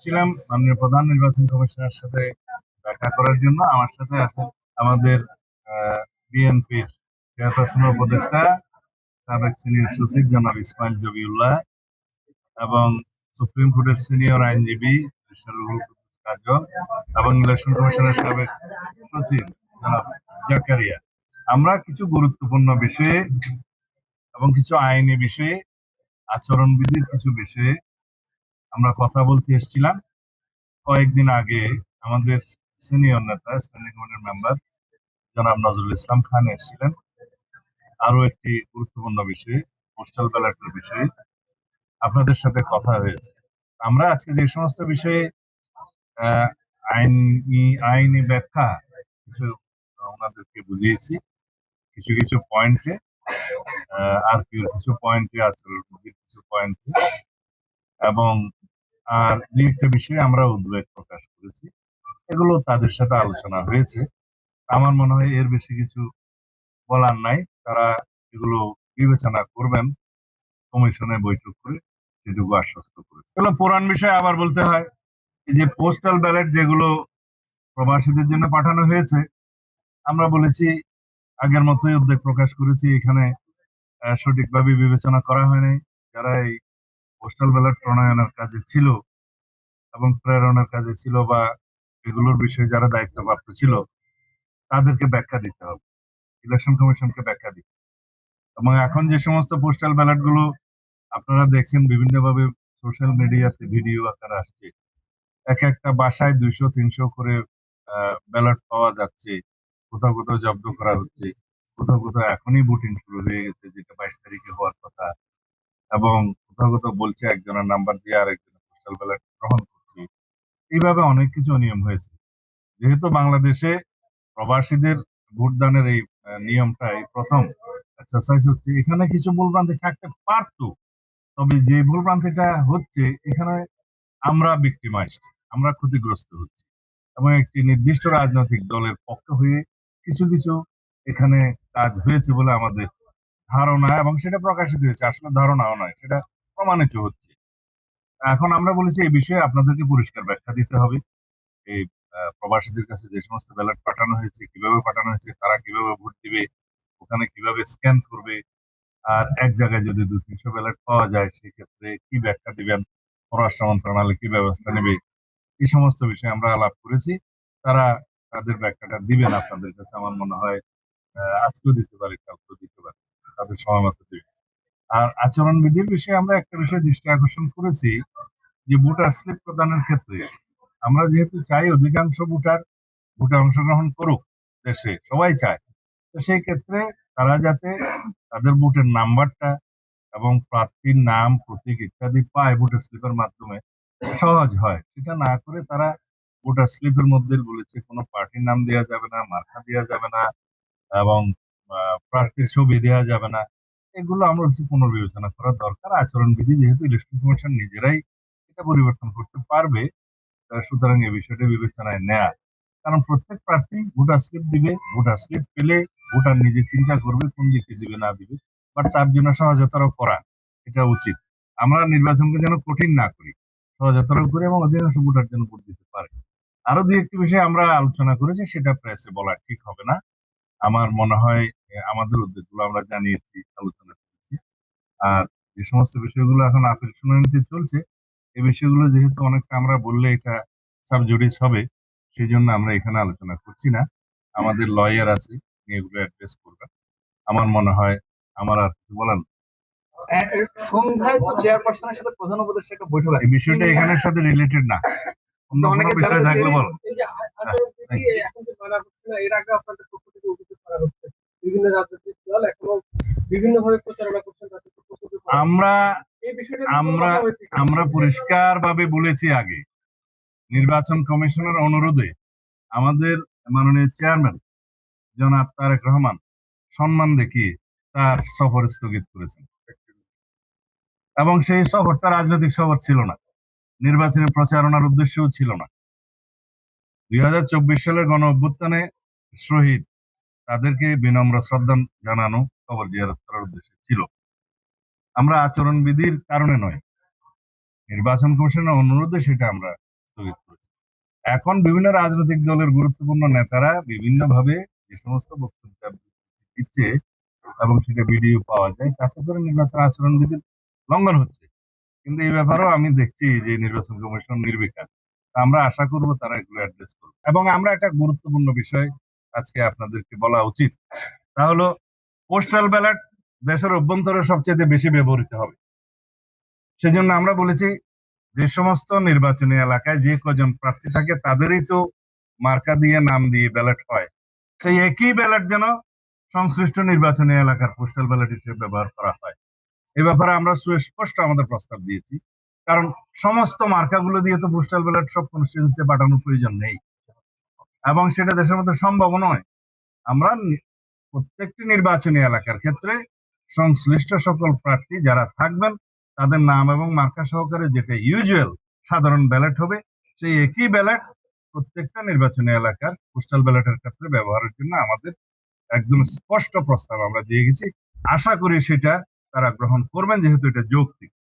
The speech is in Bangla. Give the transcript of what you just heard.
ছিলাম মাননীয় প্রধান নির্বাচন কমিশনের সাথে দেখা করার জন্য। আমার সাথে আছেন আমাদের বিএনপির চেয়ারপারসন উপদেষ্টা সাবেক সিনিয়র সচিব জনাব ইসমাইল জবিউল্লাহ এবং সুপ্রিম কোর্টের সিনিয়র আইনজীবী রুহুল কুদ্দুস কাজল এবং ইলেকশন কমিশনের সাবেক সচিব জনাব জাকারিয়া। আমরা কিছু গুরুত্বপূর্ণ বিষয়ে এবং কিছু আইনি বিষয়ে, আচরণবিধির কিছু বিষয়ে আমরা কথা বলতে এসেছিলাম। কয়েকদিন আগে আমাদের সিনিয়র নেতা স্ট্যান্ডিং কমিটির মেম্বার জনাব নজরুল ইসলাম খান এসেছিলেন আরো একটি গুরুত্বপূর্ণ বিষয়ে, পোস্টাল ব্যালটের বিষয়ে আপনাদের সাথে কথা হয়েছে। আমরা আজকে যে সমস্ত বিষয়ে আহ, আইনি আইনি ব্যাখ্যা কিছু ওনাদেরকে বুঝিয়েছি, কিছু কিছু পয়েন্টে আর কিছু পয়েন্টে আচরণ কিছু পয়েন্টে, এবং আর দুই একটা বিষয়ে আমরা উদ্বেগ প্রকাশ করেছি। এগুলো তাদের সাথে আলোচনা হয়েছে। আমার মনে হয় এর বেশি কিছু বলার নাই। তারা এগুলো বিবেচনা করবেন কমিশনে বৈঠক করে, সেটুকু আশ্বস্ত করেছে। এগুলো পুরান বিষয় আবার বলতে হয়। এই যে পোস্টাল ব্যালট যেগুলো প্রবাসীদের জন্য পাঠানো হয়েছে, আমরা বলেছি আগের মতোই উদ্বেগ প্রকাশ করেছি। এখানে সঠিকভাবে বিবেচনা করা হয়নি। যারা এই পোস্টাল ব্যালট প্রণয়নের কাজে ছিল এবং প্রেরণের কাজে ছিল বা এগুলোর বিষয়ে যারা দায়িত্বপ্রাপ্ত ছিল, তাদেরকে ব্যাখ্যা দিতে হবে, ইলেকশন কমিশনকে ব্যাখ্যা দিতে। এবং এখন যে সমস্ত পোস্টাল ব্যালট গুলো আপনারা দেখছেন বিভিন্নভাবে সোশ্যাল মিডিয়াতে ভিডিও আকারে আসছে, এক একটা বাসায় 200-300 করে ব্যালট পাওয়া যাচ্ছে, কোথাও কোথাও জব্দ করা হচ্ছে, কোথাও কোথাও এখনই ভোটিং শুরু হয়ে গেছে, যেটা 22 তারিখে হওয়ার কথা। এবং কোথাও কোথাও বলছে একজনের নাম্বার দিয়ে আরেকজনের পোস্টাল ব্যালট গ্রহণ করছে। এইভাবে অনেক কিছু নিয়ম হয়েছে। যেহেতু বাংলাদেশে প্রবাসীদের ভোটদানের এই নিয়মটা এই প্রথম এক্সারসাইজ হচ্ছে, এখানে কিছু ভুলভ্রান্তি থাকতে পারতো। তবে যে ভুলভ্রান্তিটা হচ্ছে এখানে, আমরা ভিক্টিমাইজড, আমরা ক্ষতিগ্রস্ত হচ্ছি এবং একটি নির্দিষ্ট রাজনৈতিক দলের পক্ষ হয়ে কিছু কিছু এখানে কাজ হয়েছে বলে আমাদের ধারণা, এবং সেটা প্রকাশিত হয়েছে। আসলে ধারণাও নয়, সেটা প্রমাণিত হচ্ছে। এখন আমরা বলেছি এই বিষয়ে আপনাদেরকে পরিষ্কার ব্যাখ্যা দিতে হবে। এই প্রবাসীদের কাছে যে সমস্ত ব্যালট পাঠানো হয়েছে, কিভাবে পাঠানো হয়েছে, তারা কিভাবে ভোট দিবে, ওখানে কিভাবে স্ক্যান করবে, আর এক জায়গায় যদি 200-300 ব্যালট পাওয়া যায় সেক্ষেত্রে কি ব্যাখ্যা দিবেন, পররাষ্ট্র মন্ত্রণালয় কি ব্যবস্থা নেবে, এই সমস্ত বিষয়ে আমরা আলাপ করেছি। তারা তাদের ব্যাখ্যাটা দিবেন আপনাদের কাছে। আমার মনে হয় আজকেও দিতে পারে, কালকেও দিতে পারে, তাদের সময় মতো দিবে। আর আচরণবিধির বিষয়ে আমরা একটা বিষয় দৃষ্টি আকর্ষণ করেছি, যে ভোটার স্লিপ প্রদানের ক্ষেত্রে আমরা যেহেতু চাই অধিকাংশ ভোটার ভোটে অংশগ্রহণ করুক, দেশে সবাই চায়, তো সেই ক্ষেত্রে তারা যাতে তাদের ভোটের নাম্বারটা এবং প্রার্থীর নাম, প্রতীক ইত্যাদি পায় ভোটার স্লিপের মাধ্যমে, সহজ হয়। সেটা না করে তারা ভোটার স্লিপের মধ্যে বলেছে কোনো পার্টির নাম দেওয়া যাবে না, মার্কা দেওয়া যাবে না, এবং প্রার্থীর ছবি দেওয়া যাবে না। এগুলো আমরা হচ্ছে পুনর্বিবেচনা করা দরকার। আচরণবিধি যেহেতু ইলেকশন কমিশন নিজেরাই এটা পরিবর্তন করতে পারবে, সুতরাং এই বিষয়টা বিবেচনায় নেয়া। কারণ প্রত্যেক প্রার্থী ভোটার স্লিপ দিবে, ভোটার স্লিপ পেলে ভোটার নিজে চিন্তা করবে কোন দিকে দিবে না দিবে, বাট তার জন্য সহজতর করা এটা উচিত। আমরা নির্বাচনকে যেন কঠিন না করি, সহজতর করি এবং অধিকাংশ ভোটার যেন ভোট দিতে পারে। আরো দুই একটি বিষয় আমরা আলোচনা করেছি, সেটা প্রেসে বলা ঠিক হবে না। আমার মনে হয় আমাদের উদ্যোগগুলো আমরা জানিয়েছি, আলোচনা করেছি। আর যে সমস্ত বিষয়গুলো এখন আপিল শুনানিতে চলছে, এই বিষয়গুলো যেহেতু অনেকটা আমরা বললে এটা সাবজুডিস হবে, সেই জন্য আমরা এখানে আলোচনা করছি না। আমাদের লয়ার আছে, উনি এগুলো অ্যাড্রেস করবেন। আমার মনে হয় আমার আর কিছু বলার নেই। সন্ধ্যায় তো চেয়ারপারসনের সাথে প্রধান উপদেষ্টা একটা বৈঠক এই আছে। বিষয়টা এখানের সাথে রিলেটেড না, অন্য কোনো অনেকে বিষয় জানতে থাকলে চেয়েছেন, বলো। এই যে আচরণবিধি এখন যে মানা হচ্ছে না, এর আগে আপনাদের পক্ষ থেকে অভিযোগ করা হচ্ছে বিভিন্ন রাজনৈতিক দল এখনো বিভিন্নভাবে প্রচারণা করছেন, তাদের তো প্রস্তুতি করা হচ্ছে। আমরা এই বিষয়টা নিয়ে কোনো আমরা কথা হয়েছে কিনা? আমরা পরিষ্কার ভাবে বলেছি আগে, নির্বাচন কমিশনের অনুরোধে আমাদের মাননীয় চেয়ারম্যান জনাব তারেক রহমান সম্মান দেখিয়ে তার সফর স্থগিত করেছেন, এবং সেই সফরটা রাজনৈতিক সফর ছিল না, নির্বাচনী প্রচারণার উদ্দেশ্যও ছিল না। 2024 সালের গণ অভ্যুত্থানে শহীদ, তাদেরকে বিনম্র শ্রদ্ধা জানানো, কবর জিয়ারত করার উদ্দেশ্যে ছিল। আমরা আচরণবিধির কারণে নয়, নির্বাচন কমিশনের অনুরোধে সেটা আমরা স্থগিত করেছে। এখন বিভিন্ন রাজনৈতিক দলের গুরুত্বপূর্ণ নেতারা বিভিন্নভাবে যে সমস্ত বক্তব্য দিচ্ছে এবং সেটা ভিডিও পাওয়া যায়, তাতে করে নির্বাচন আচরণবিধির লঙ্ঘন হচ্ছে। কিন্তু এই ব্যাপারেও আমি দেখছি যে নির্বাচন কমিশন নির্বিকার। তা আমরা আশা করব তারা এগুলো অ্যাড্রেস করবে। এবং আমরা একটা গুরুত্বপূর্ণ বিষয় আজকে আপনাদেরকে বলা উচিত, তা হলো পোস্টাল ব্যালট দেশের অভ্যন্তরে সবচেয়ে বেশি ব্যবহৃত হবে। সেজন্য আমরা বলেছি যে সমস্ত নির্বাচনী এলাকায় যে কজন প্রার্থী থাকে তাদেরই তো মার্কা দিয়ে নাম দিয়ে ব্যালট হয়, সেই একই ব্যালট যেন সংশ্লিষ্ট নির্বাচনী এলাকার পোস্টাল ব্যালট হিসেবে ব্যবহার করা হয়। এ ব্যাপারে আমরা সুস্পষ্ট আমাদের প্রস্তাব দিয়েছি, কারণ সমস্ত মার্কাগুলো দিয়ে তো পোস্টাল ব্যালট সব কনস্টিটিউয়েন্সিতে পাঠানোর প্রয়োজন নেই এবং সেটা দেশের মধ্যে সম্ভব নয়। আমরা প্রত্যেকটি নির্বাচনী এলাকার ক্ষেত্রে সংশ্লিষ্ট সকল প্রার্থী যারা থাকবেন তাদের নাম এবং মার্কা সহকারে যেটা ইউজুয়াল সাধারণ ব্যালট হবে, সেই একই ব্যালট প্রত্যেকটা নির্বাচনী এলাকার পোস্টাল ব্যালটের ক্ষেত্রে ব্যবহারের জন্য আমাদের একদম স্পষ্ট প্রস্তাব আমরা দিয়ে গেছি। আশা করি সেটা তারা গ্রহণ করবেন, যেহেতু এটা যৌক্তিক।